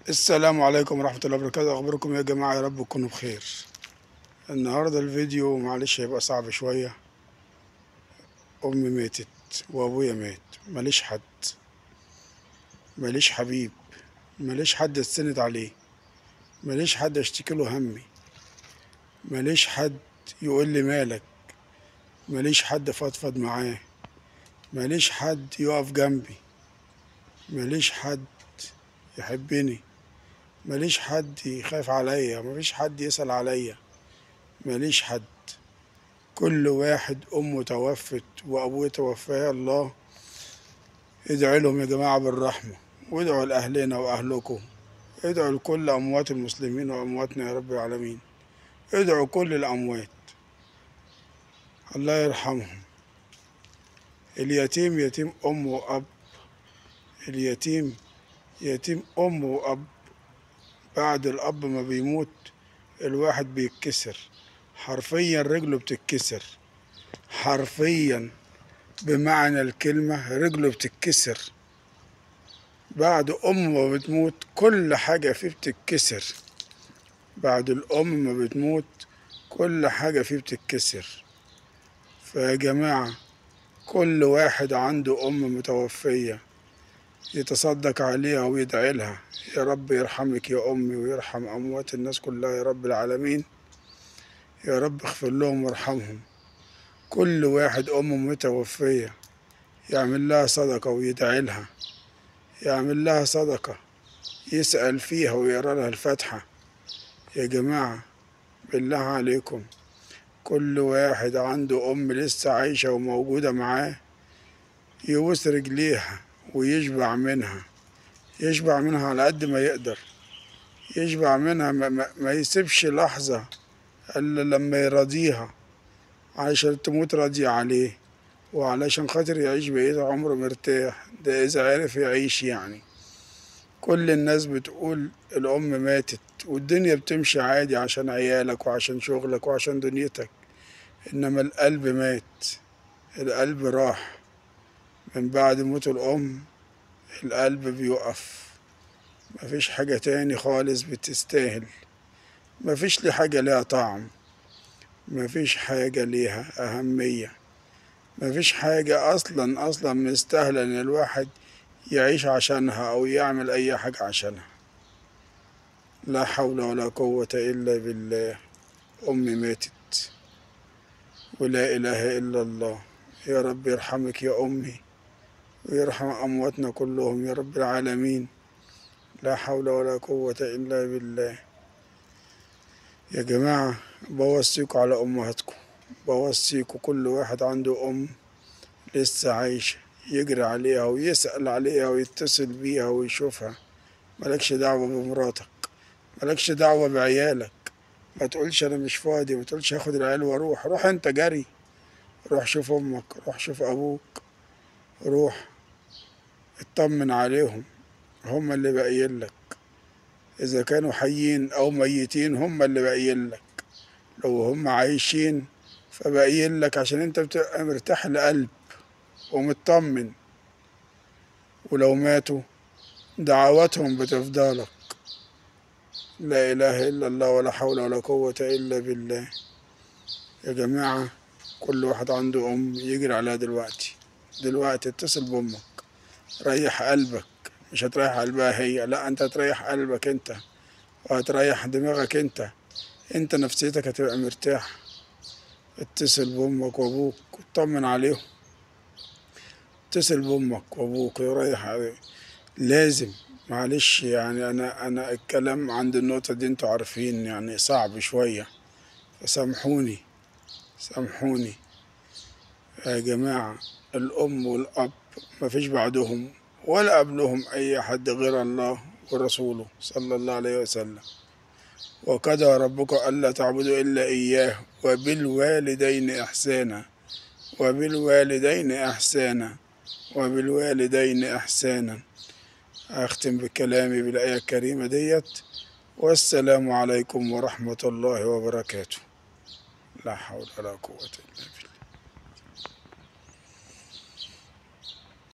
السلام عليكم ورحمة الله وبركاته. أخباركم يا جماعة؟ يا رب تكونوا بخير. النهاردة الفيديو معلش هيبقى صعب شوية. أمي ماتت وأبويا مات، ماليش حد، ماليش حبيب، ماليش حد استند عليه، ماليش حد اشتكي له همي، ماليش حد يقول لي مالك، ماليش حد فضفض معاه، ماليش حد يقف جنبي، ماليش حد يحبني، ماليش حد يخاف عليا، مفيش حد يسأل عليا، ماليش حد. كل واحد أمه توفت وأبوه توفاه الله. ادعوا لهم يا جماعة بالرحمة، وادعوا لأهلنا وأهلكم، ادعوا لكل أموات المسلمين وأمواتنا يا رب العالمين. ادعوا كل الأموات الله يرحمهم. اليتيم يتيم أم وأب، اليتيم يتيم أم وأب. بعد الأب ما بيموت الواحد بيتكسر، حرفيا رجله بتتكسر، حرفيا بمعنى الكلمة رجله بتتكسر. بعد أم ما بتموت كل حاجة فيه بتتكسر، بعد الأم ما بتموت كل حاجة فيه بتتكسر. فيا جماعة كل واحد عنده أم متوفية يتصدق عليها ويدعي لها، يا رب يرحمك يا أمي ويرحم أموات الناس كلها يا رب العالمين، يا رب اغفر لهم وارحمهم. كل واحد أم متوفية يعمل لها صدقة ويدعي لها، يعمل لها صدقة، يسأل فيها ويقرأ لها الفاتحة. يا جماعة بالله عليكم كل واحد عنده أم لسه عايشة وموجودة معاه يبوس رجليها ويشبع منها، يشبع منها على قد ما يقدر، يشبع منها ما يسيبش لحظة إلا لما يراضيها، علشان تموت راضية عليه وعلشان خاطر يعيش بقية عمره مرتاح. ده إذا عرف يعيش يعني. كل الناس بتقول الأم ماتت والدنيا بتمشي عادي عشان عيالك وعشان شغلك وعشان دنيتك، إنما القلب مات، القلب راح. من بعد موت الأم القلب بيقف، مفيش حاجة تاني خالص بتستاهل، مفيش لي حاجة ليها طعم، مفيش حاجة ليها أهمية، مفيش حاجة أصلا مستاهلة إن الواحد يعيش عشانها أو يعمل أي حاجة عشانها. لا حول ولا قوة إلا بالله. أمي ماتت ولا إله إلا الله. يا رب يرحمك يا أمي ويرحم أمواتنا كلهم يا رب العالمين. لا حول ولا قوة إلا بالله. يا جماعة بوصيكوا على أمهاتكم، بوصيكوا كل واحد عنده أم لسه عايشة يجري عليها ويسأل عليها ويتصل بيها ويشوفها. ملكش دعوة بمراتك، ملكش دعوة بعيالك. ما تقولش أنا مش فاضي، ما تقولش هاخد العيال واروح. روح أنت جري، روح شوف أمك، روح شوف أبوك، روح اطمن عليهم. هم اللي باقيين لك، إذا كانوا حيين أو ميتين هم اللي باقيين لك. لو هم عايشين فباقيين لك عشان أنت بتبقى مرتاح القلب ومطمن، ولو ماتوا دعواتهم بتفضلك. لا إله إلا الله ولا حول ولا قوة إلا بالله. يا جماعة كل واحد عنده أم يجري عليها دلوقتي، دلوقتي اتصل بأمك، ريح قلبك. مش هتريح قلبها هي، لا أنت هتريح قلبك أنت وهتريح دماغك أنت، أنت نفسيتك هتبقى مرتاح. اتصل بأمك وأبوك واطمن عليهم، اتصل بأمك وأبوك وريح عليهم. لازم معلش يعني أنا الكلام عند النقطة دي أنتوا عارفين يعني صعب شوية، فسامحوني سامحوني. يا جماعة الأم والأب مفيش بعدهم ولا قبلهم أي حد غير الله ورسوله صلى الله عليه وسلم. وقضى ربك ألا تعبدوا إلا إياه وبالوالدين إحسانا، وبالوالدين إحسانا، وبالوالدين إحسانا. أختم بكلامي بالآية الكريمة ديت، والسلام عليكم ورحمة الله وبركاته. لا حول ولا قوة إلا بالله.